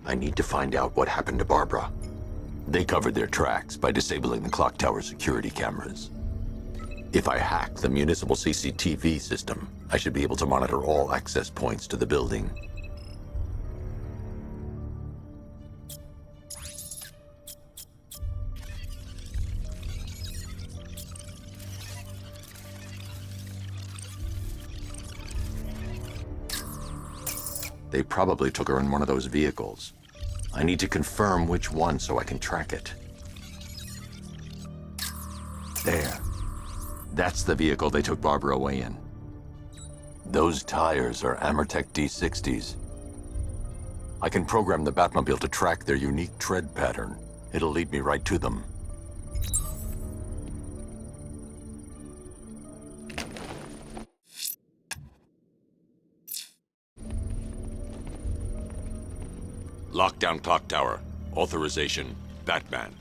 I need to find out what happened to Barbara. They covered their tracks by disabling the clock tower security cameras. If I hack the municipal CCTV system, I should be able to monitor all access points to the building. They probably took her in one of those vehicles. I need to confirm which one so I can track it. There. That's the vehicle they took Barbara away in. Those tires are Amertech D60s. I can program the Batmobile to track their unique tread pattern. It'll lead me right to them. Lockdown clock tower. Authorization, Batman.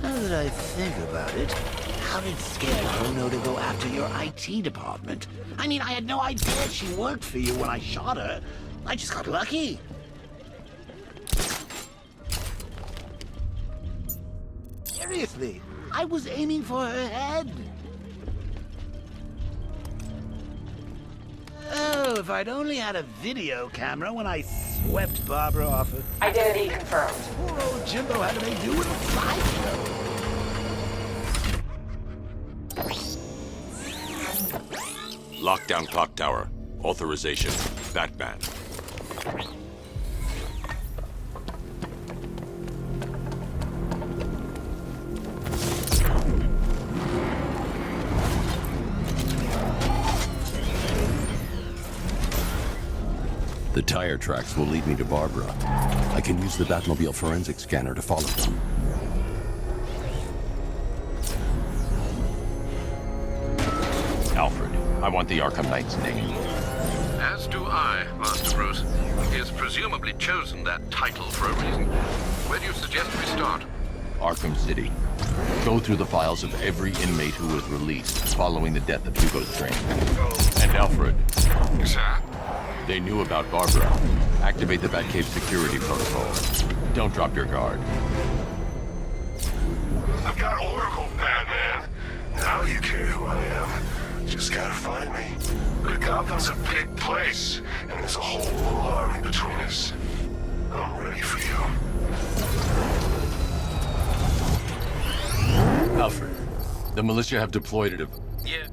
Now that I think about it, how did Scarecrow know to go after your IT department? I mean, I had no idea she worked for you when I shot her. I just got lucky. Seriously, I was aiming for her head. Oh, if I'd only had a video camera when I swept Barbara off her. Identity confirmed. Poor old Jimbo had to make do with a sideshow. Lockdown clock tower. Authorization, Batman. The tire tracks will lead me to Barbara. I can use the Batmobile forensic scanner to follow them. Alfred, I want the Arkham Knight's name. As do I, Master Bruce. He has presumably chosen that title for a reason. Where do you suggest we start? Arkham City. Go through the files of every inmate who was released following the death of Hugo Strange. And Alfred. Sir? They knew about Barbara. Activate the Batcave security protocol. Don't drop your guard. I've got Oracle, Batman. Now you care who I am. Just gotta find me. But Gotham's a big place, and there's a whole army between us. I'm ready for you. Alfred, the militia have deployed at a... Yeah.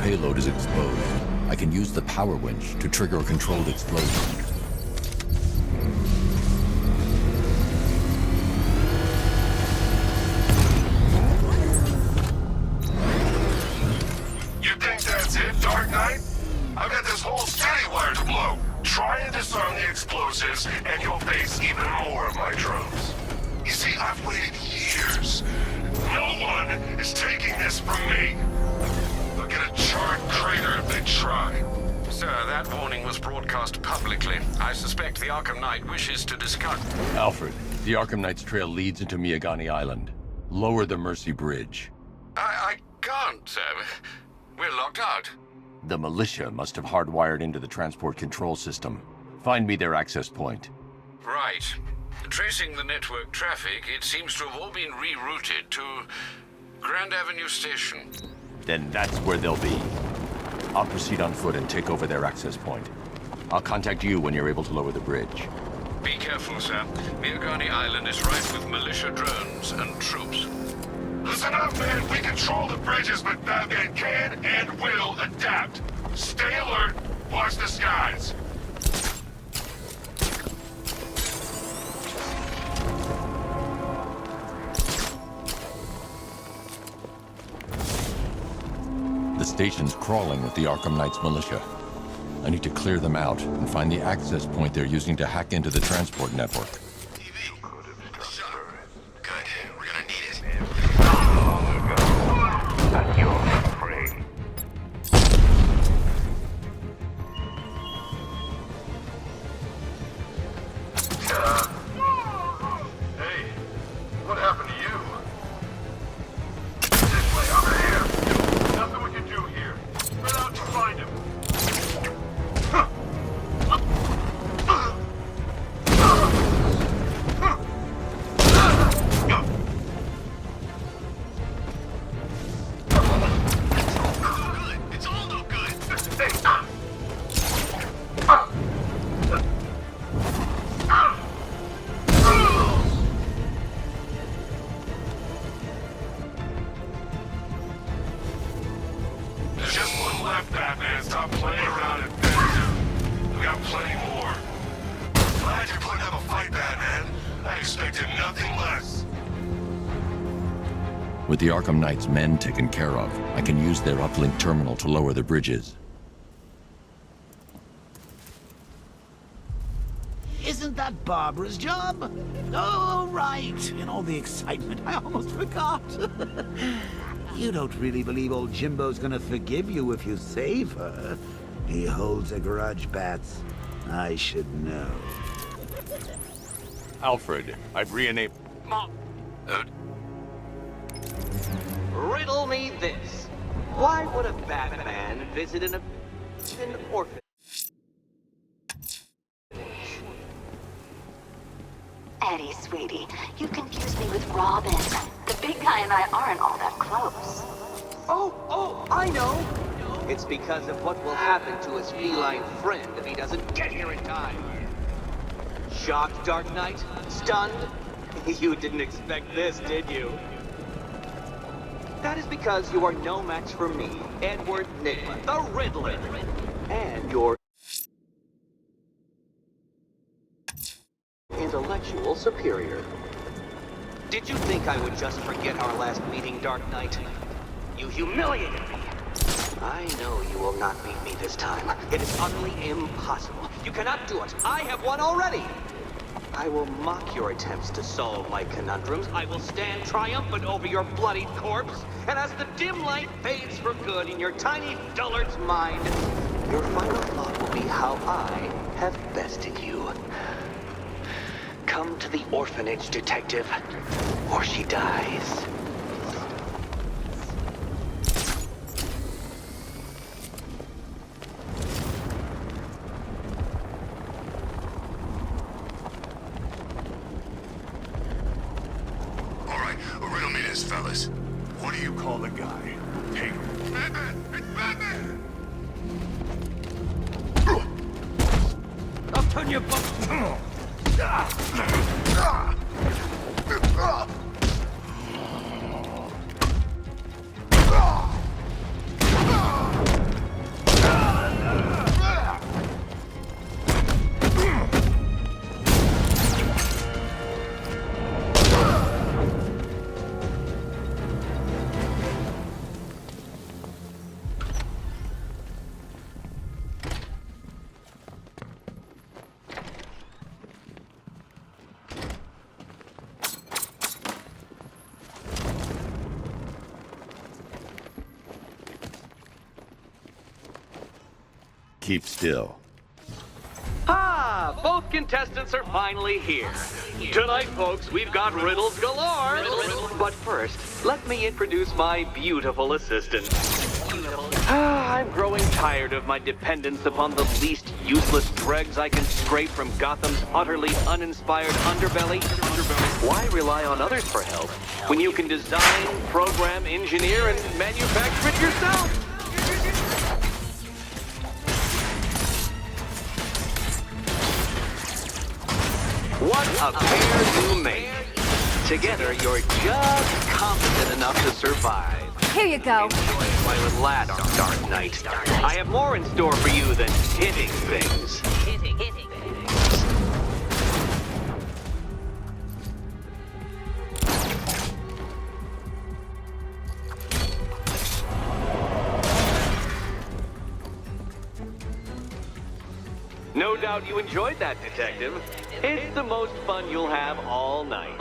Payload is exposed. I can use the power winch to trigger a controlled explosion. You think that's it, Dark Knight? I've got this whole city wired to blow. Try and disarm the explosives, and you'll face even more of my drones. You see, I've waited years. No one is taking this from me. They'll get a charred crater if they try. Sir, that warning was broadcast publicly. I suspect the Arkham Knight wishes to discuss... Alfred, the Arkham Knight's trail leads into Miagani Island. Lower the Mercy Bridge. I can't, sir. We're locked out. The militia must have hardwired into the transport control system. Find me their access point. Right. Tracing the network traffic, it seems to have all been rerouted to Grand Avenue Station. Then that's where they'll be. I'll proceed on foot and take over their access point. I'll contact you when you're able to lower the bridge. Be careful, sir. Mirgani Island is rife with militia drones and troops. Listen up, man. We control the bridges, but Batman can and will adapt. Stay alert. Watch the skies. The station's crawling with the Arkham Knight's militia. I need to clear them out and find the access point they're using to hack into the transport network. TV. Shut up. Good. We're gonna need it. And you're free. Hey, what happened to you? This way, over here. Nothing we can do here. Spread out to find him. It's all no good. There's just one left, Batman. Stop playing around and finish. We got plenty more. Glad you're putting up a fight, Batman. I expected nothing less. With the Arkham Knight's men taken care of, I can use their uplink terminal to lower the bridges. Isn't that Barbara's job? Oh, right. In all the excitement, I almost forgot. You don't really believe old Jimbo's gonna forgive you if you save her. He holds a grudge, Bats. I should know. Alfred, I've re-enabled... Riddle me this. Why would a Batman visit an orphan? Eddie, sweetie, you confused me with Robin. The big guy and I aren't all that close. Oh, I know. It's because of what will happen to his feline friend if he doesn't get here in time. Shocked, Dark Knight? Stunned? You didn't expect this, did you? That is because you are no match for me, Edward Nygma, the Riddler, and your intellectual superior. Did you think I would just forget our last meeting, Dark Knight? You humiliated me. I know you will not beat me this time. It is utterly impossible. You cannot do it. I have won already. I will mock your attempts to solve my conundrums. I will stand triumphant over your bloodied corpse. And as the dim light fades for good in your tiny dullard's mind, your final thought will be how I have bested you. Come to the orphanage, detective, or she dies. All right, riddle me this, fellas. What do you call the guy? Hey, Batman! It's Batman! I'll turn your butt. Keep still. Ah, both contestants are finally here. Tonight, folks, we've got riddles galore. But first, let me introduce my beautiful assistant. I'm growing tired of my dependence upon the least useless dregs I can scrape from Gotham's utterly uninspired underbelly. Why rely on others for help when you can design, program, engineer, and manufacture it yourself? What a pair you make. Together, you're just competent enough to survive. Here you go. Enjoy it, my little lad, Dark Knight. I have more in store for you than hitting things. No doubt you enjoyed that, Detective. It's the most fun you'll have all night.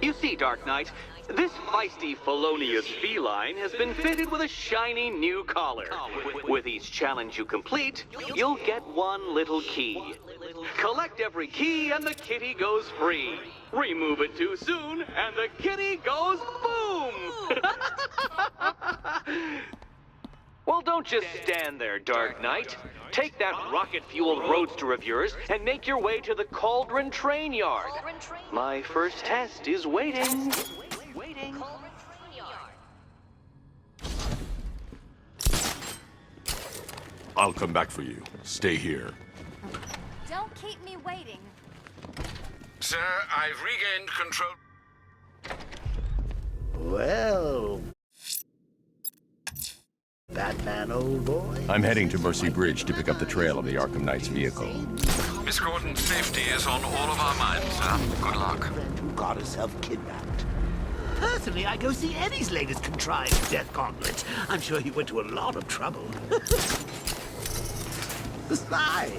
You see, Dark Knight, this feisty, felonious feline has been fitted with a shiny new collar. With each challenge you complete, you'll get one little key. Collect every key and the kitty goes free. Remove it too soon and the kitty goes boom! Well, don't just stand there, Dark Knight. Take that rocket-fueled roadster of yours and make your way to the Cauldron Train Yard. My first test is waiting. I'll come back for you. Stay here. Don't keep me waiting. Sir, I've regained control. Well, Batman, old boy. I'm heading to Mercy Bridge to pick up the trail of the Arkham Knight's vehicle. Miss Gordon's safety is on all of our minds, sir. Good luck. Friend who got herself kidnapped. Personally, I go see Eddie's latest contrived death gauntlet. I'm sure he went to a lot of trouble. Besides,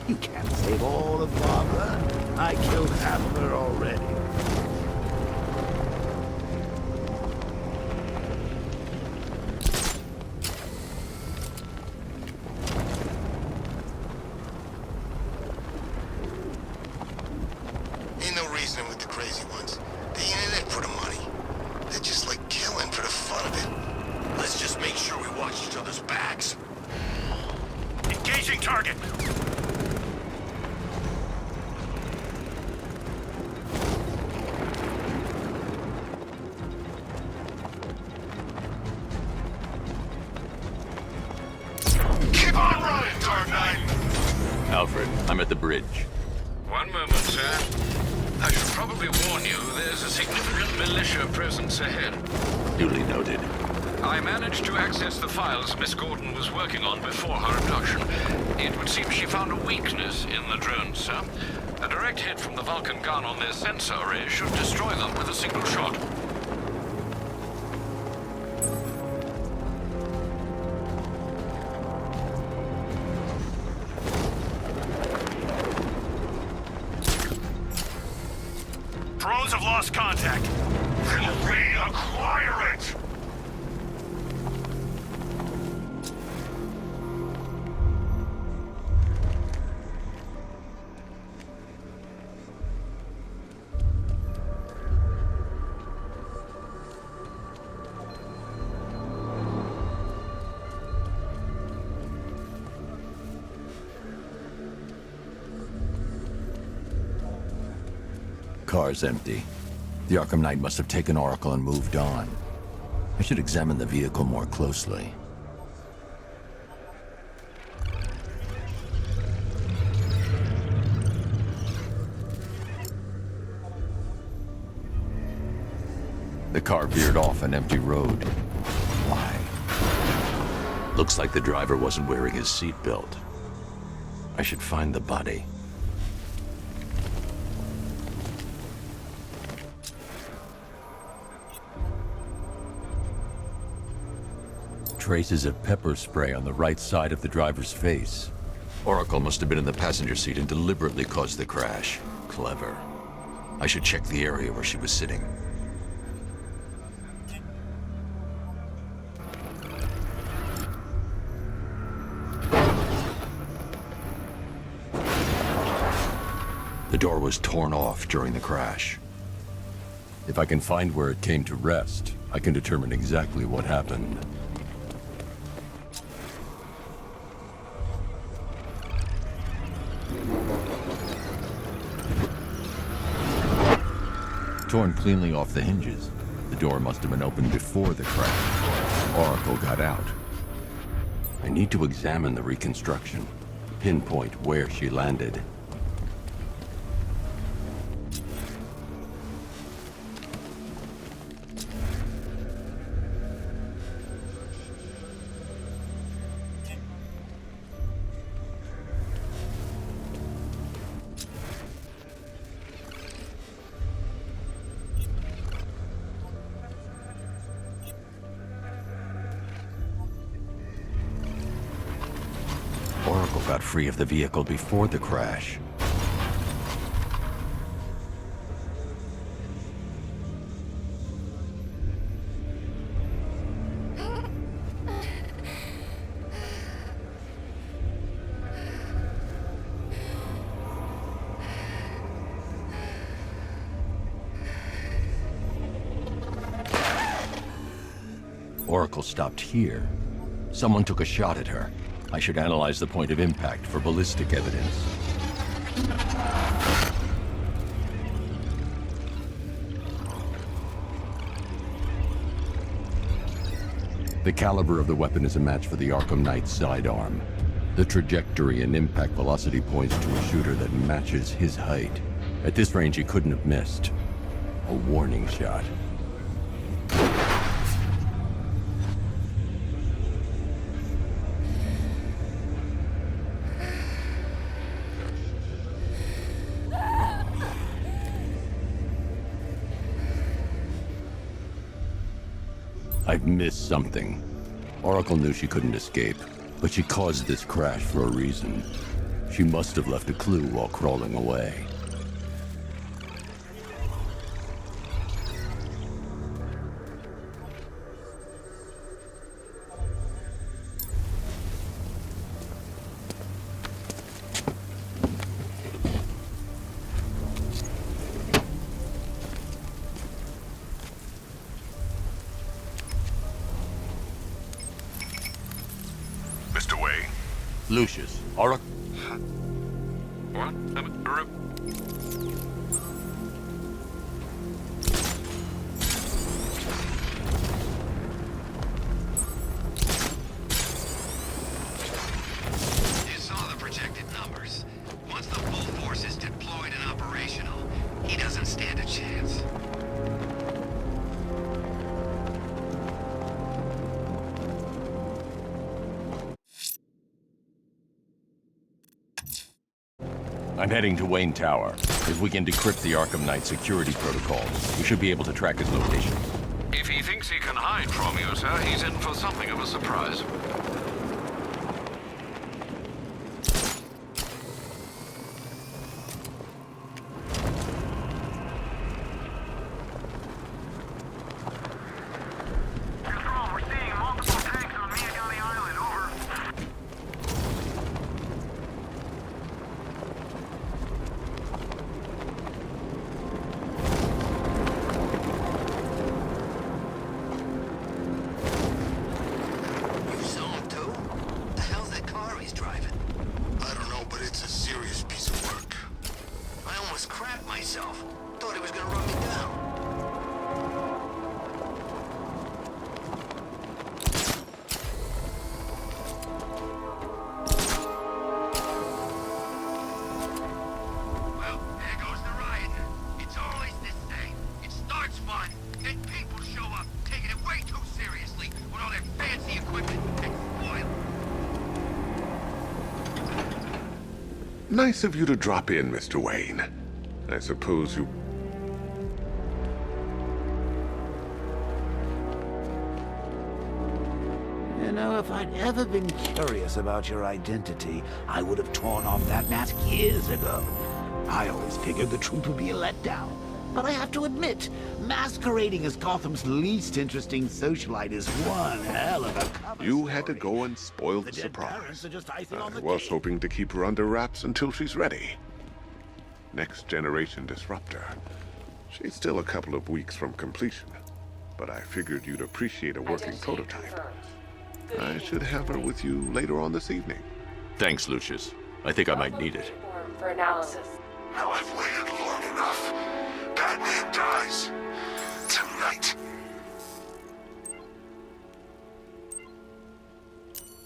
you can't save all of Barbara. I killed half of her already. Ain't no reasoning with the crazy ones. They ain't in it for the money. They're just like killing for the fun of it. Let's just make sure we watch each other's backs. Engaging target! Keep on running, Dark Knight! Alfred, I'm at the bridge. One moment, sir. I should probably warn you, there's a significant militia presence ahead. Duly noted. I managed to access the files Miss Gordon was working on before her abduction. It would seem she found a weakness in the drones, sir. A direct hit from the Vulcan gun on their sensor array should destroy them with a single shot. Drones have lost contact. Then reacquire it! Car's empty. The Arkham Knight must have taken Oracle and moved on. I should examine the vehicle more closely. The car veered off an empty road. Why? Looks like the driver wasn't wearing his seatbelt. I should find the body. Traces of pepper spray on the right side of the driver's face. Oracle must have been in the passenger seat and deliberately caused the crash. Clever. I should check the area where she was sitting. The door was torn off during the crash. If I can find where it came to rest, I can determine exactly what happened. torn cleanly off the hinges. The door must have been opened before the crash. Oracle got out. I need to examine the reconstruction, pinpoint where she landed. Oracle got free of the vehicle before the crash. Oracle stopped here. Someone took a shot at her. I should analyze the point of impact for ballistic evidence. The caliber of the weapon is a match for the ARKHAM KNIGht's sidearm. The trajectory and impact velocity points to a shooter that matches his height. At this range, he couldn't have missed. A warning shot. I've missed something. Oracle knew she couldn't escape, but she caused this crash for a reason. She must have left a clue while crawling away. Mr. Wayne? Lucius, Oracle... What? You saw the projected numbers. Once the full force is deployed and operational, he doesn't stand a chance. I'm heading to Wayne Tower. If we can decrypt the ARKHAM Knight security protocols, we should be able to track his location. If he thinks he can hide from you, sir, he's in for something of a surprise. Myself. Thought he was gonna run me down. Well, there goes the riot. It's always this thing. It starts fun, then people show up, taking it way too seriously with all their fancy equipment and spoil. Nice of you to drop in, Mr. Wayne. I suppose you... You know, if I'd ever been curious about your identity, I would have torn off that mask years ago. I always figured the truth would be a letdown. But I have to admit, masquerading as Gotham's least interesting socialite is one hell of a cover You had to story. go and spoil the The dead surprise. parents are just icing I on the was cake. hoping to keep her under wraps until she's ready. Next generation disruptor. She's still a couple of weeks from completion, but I figured you'd appreciate a working prototype. I should have her with you later on this evening. Thanks, Lucius. I think I might need it. For analysis. Now I've waited long enough. Batman dies. Tonight.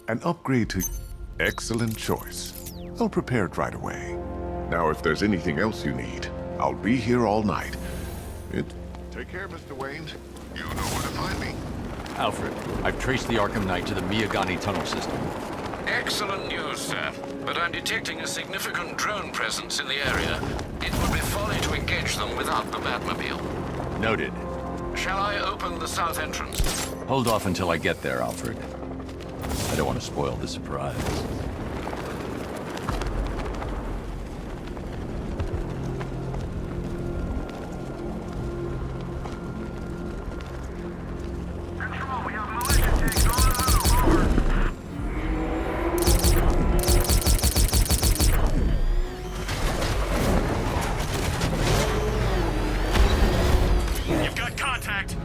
An upgrade to... Excellent choice. I'll prepare it right away. Now, if there's anything else you need, I'll be here all night. Take care, Mr. Wayne. You know where to find me. Alfred, I've traced the ARKHAM KNIGHT to the Miyagani tunnel system. Excellent news, sir. But I'm detecting a significant drone presence in the area. It would be folly to engage them without the Batmobile. Noted. Shall I open the south entrance? Hold off until I get there, Alfred. I don't want to spoil the surprise.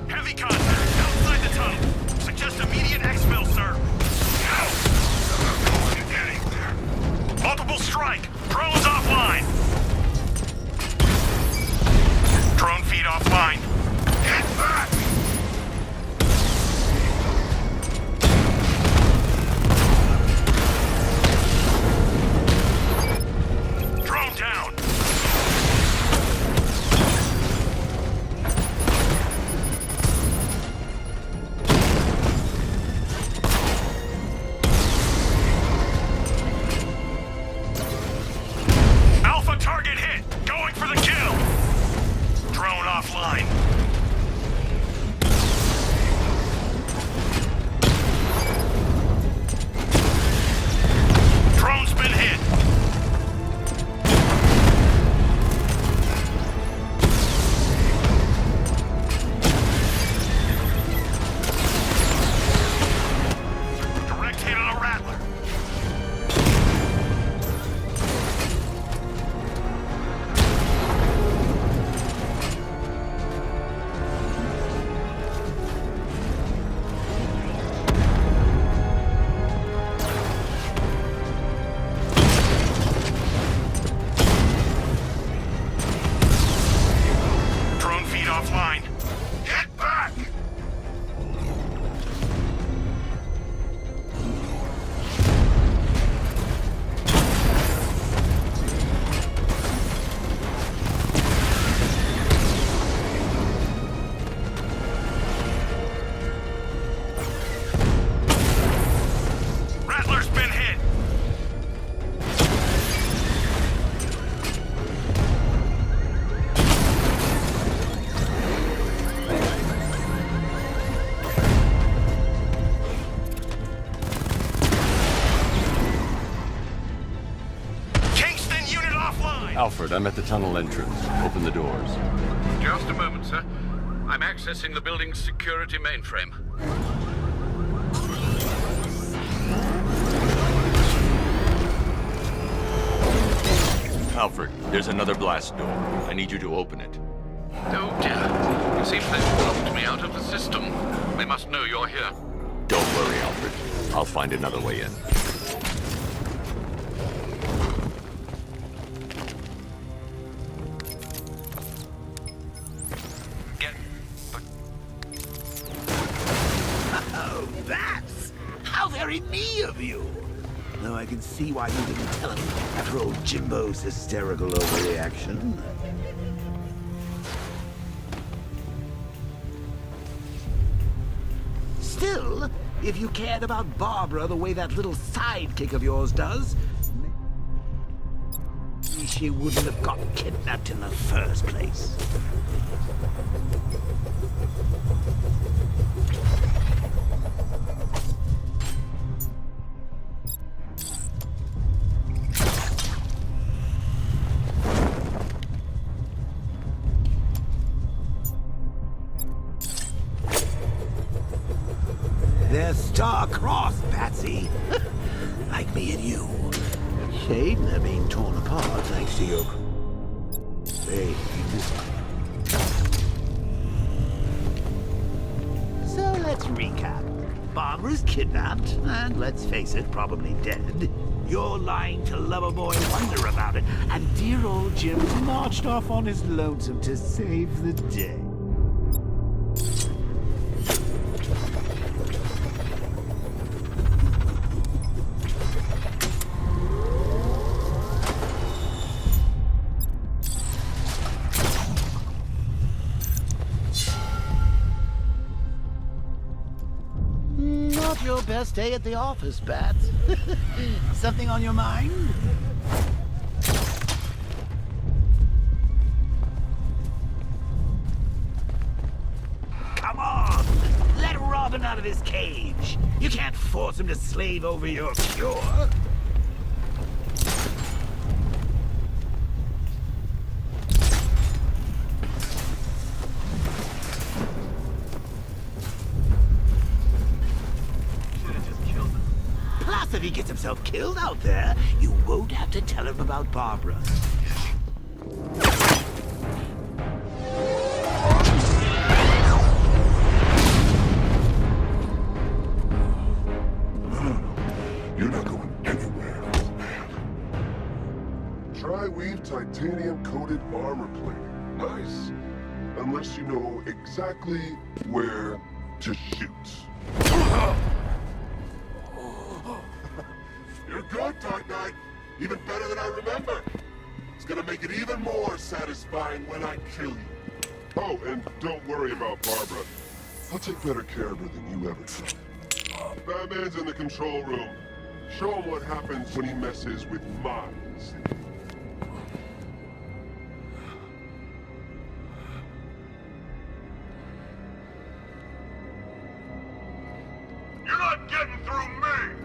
Heavy contact outside the tunnel. Suggest immediate exfil, sir. Multiple strike. Drones offline. Drone feed offline. Get back! Drone down. Target hit! Going for the kill! Drone offline. Drone's been hit. Direct hit on a Rattler. Offline. Get back! Rattler's been hit. Alfred, I'm at the tunnel entrance. Open the doors. Just a moment, sir. I'm accessing the building's security mainframe. Alfred, there's another blast door. I need you to open it. Oh dear. It seems they've blocked me out of the system. They must know you're here. Don't worry, Alfred. I'll find another way in. Oh, that's how very me of you. Though I can see why you didn't tell him after old Jimbo's hysterical overreaction. Still, if you cared about Barbara the way that little sidekick of yours does, maybe she wouldn't have got kidnapped in the first place. They're star-crossed, Patsy. Like me and you. Shame they're being torn apart thanks to your... Hey. So let's recap. Barbara's kidnapped, and let's face it, probably dead. You're lying to Loverboy Wonder about it, and dear old Jim's marched off on his lonesome to save the day. Not your best day at the office, Bats. Something on your mind? Come on! Let Robin out of his cage! You can't force him to slave over your cure! Plus, if he gets himself killed out there, you won't have to tell him about Barbara. You're not going anywhere, old man. Tri-weave titanium-coated armor plating. Nice. Unless you know exactly where to shoot. You're good, Dark Knight. Even better than I remember. It's gonna make it even more satisfying when I kill you. Oh, and don't worry about Barbara. I'll take better care of her than you ever did. Batman's in the control room. Show him what happens when he messes with minds. You're not getting through me!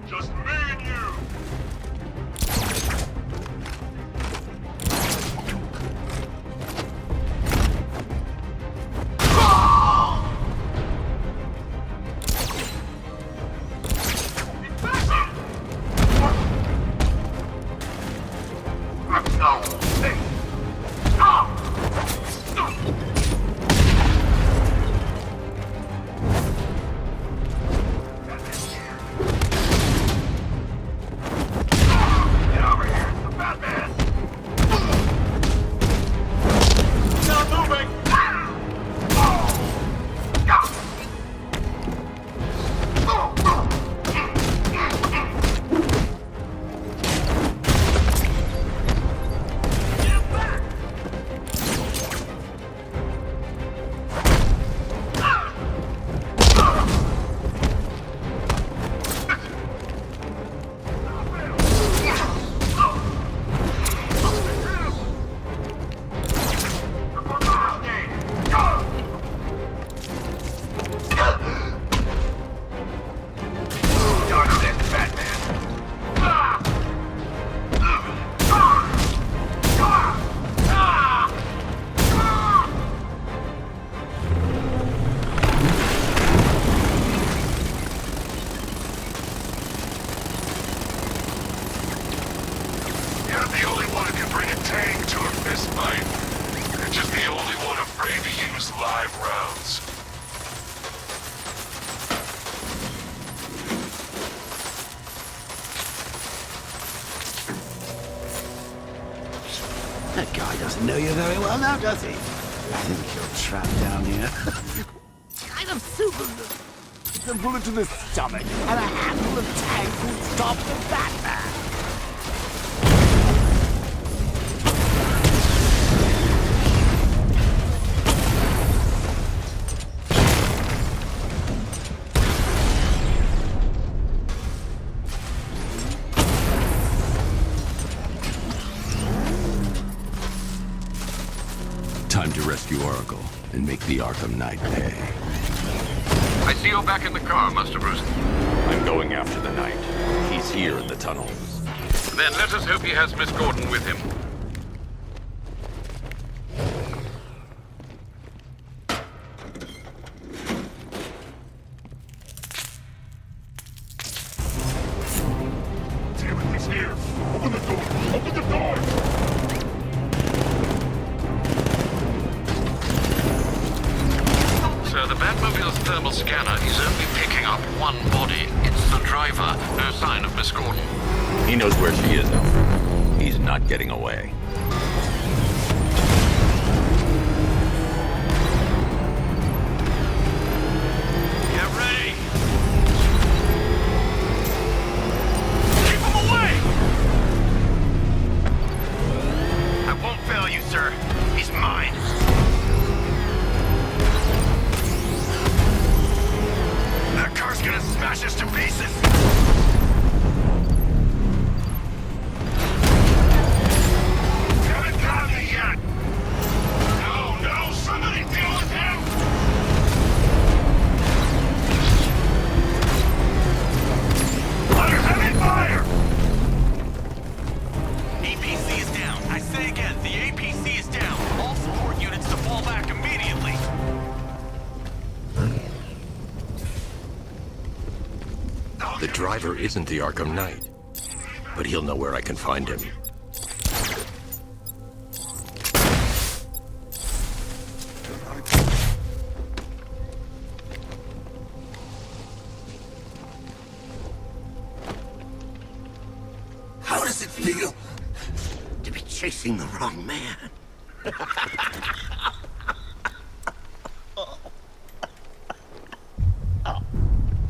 Just me and you! That guy doesn't know you very well now, does he? I think you're trapped down here. Kind of super. A bullet to the stomach and a handful of tanks will stop the Batman. Time to rescue Oracle and make the Arkham Knight pay. I see you're back in the car, Master Bruce. I'm going after the Knight. He's here in the tunnel. Then let us hope he has Miss Gordon with him. Damn it, he's here! Open the door! Open the door! The Batmobile's thermal scanner is only picking up one body. It's the driver. No sign of Miss Gordon. He knows where she is, Alfred. He's not getting away. Get ready! Keep him away! I won't fail you, sir. He's mine. That car's gonna smash us to pieces! Haven't got me yet! No, no, somebody deal with him! Under heavy fire! APC is down. I say again, the APC is down. All support units to fall back immediately. The driver isn't the Arkham Knight, but he'll know where I can find him. How does it feel to be chasing the wrong man?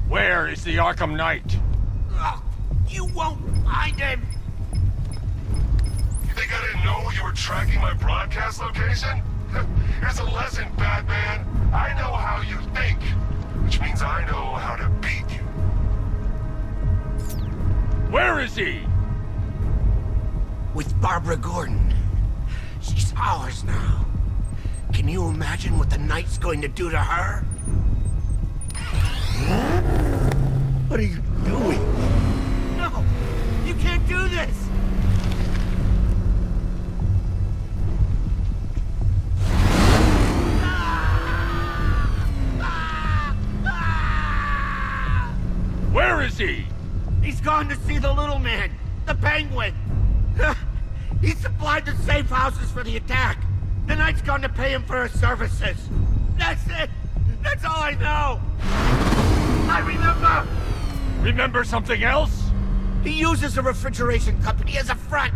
Where is the Arkham Knight? You won't find him! You think I didn't know you were tracking my broadcast location? Here's a lesson, Batman. I know how you think, which means I know how to beat you. Where is he? With Barbara Gordon. She's ours now. Can you imagine what the Knight's going to do to her? What are you doing? No! You can't do this! Where is he? He's gone to see the little man, the Penguin. He supplied the safe houses for the attack. The Knight's gone to pay him for his services. That's it. That's all I know. I remember. Remember something else? He uses a refrigeration company as a front.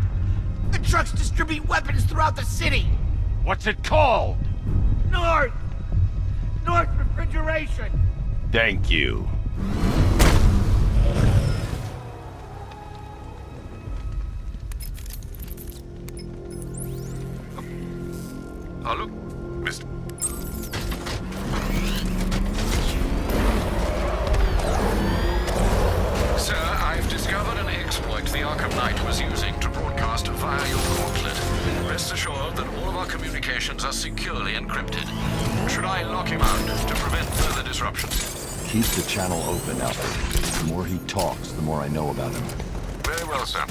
The trucks distribute weapons throughout the city. What's it called? North Refrigeration. Thank you. Hello? Mr. Sir, I've discovered an exploit the Arkham Knight was using to broadcast via your gauntlet. Rest assured that all of our communications are securely encrypted. Should I lock him out to prevent further disruptions? Keep the channel open, Alfred. The more he talks, the more I know about him. Very well, sir.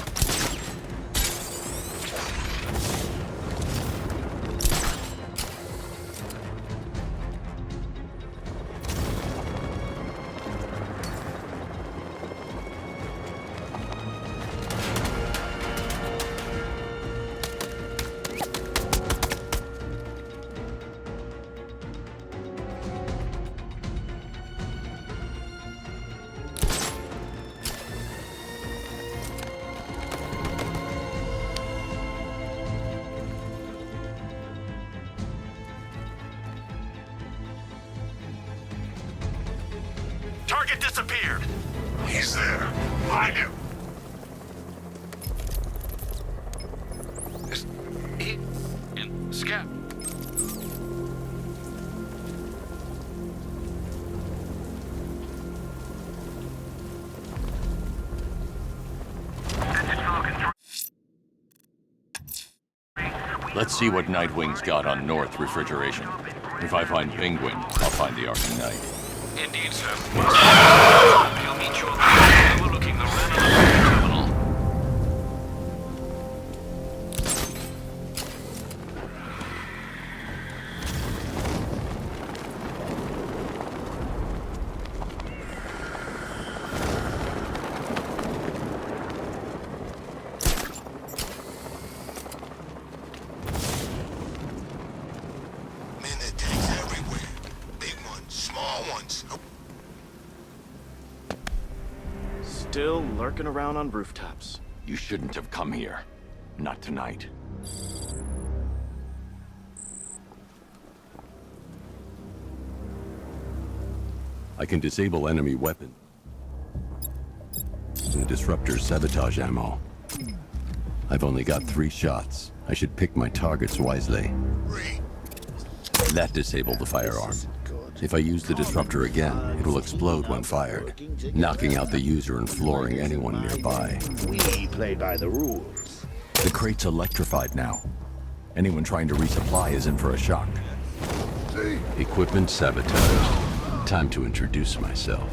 Target disappeared. He's there. Find him. Is he in scan? Let's see what Nightwing's got on North Refrigeration. If I find Penguin, I'll find the Arkham Knight. Indeed, sir. He'll meet you overlooking the Renaissance terminal. Man, there are tanks everywhere. Big ones, Still lurking around on rooftops. You shouldn't have come here. Not tonight. I can disable enemy weapons. The disruptor sabotage ammo. I've only got 3 shots. I should pick my targets wisely. That disabled the firearm. If I use the disruptor again, it will explode when fired, knocking out the user and flooring anyone nearby. We play by the rules. The crate's electrified now. Anyone trying to resupply is in for a shock. Equipment sabotage. Time to introduce myself.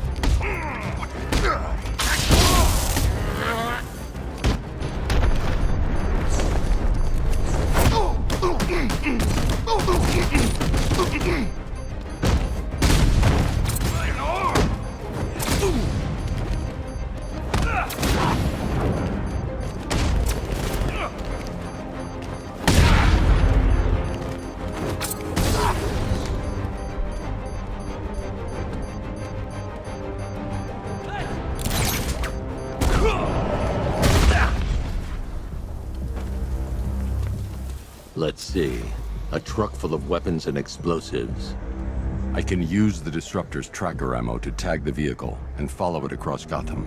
Let's see. A truck full of weapons and explosives. I can use the disruptor's tracker ammo to tag the vehicle and follow it across Gotham.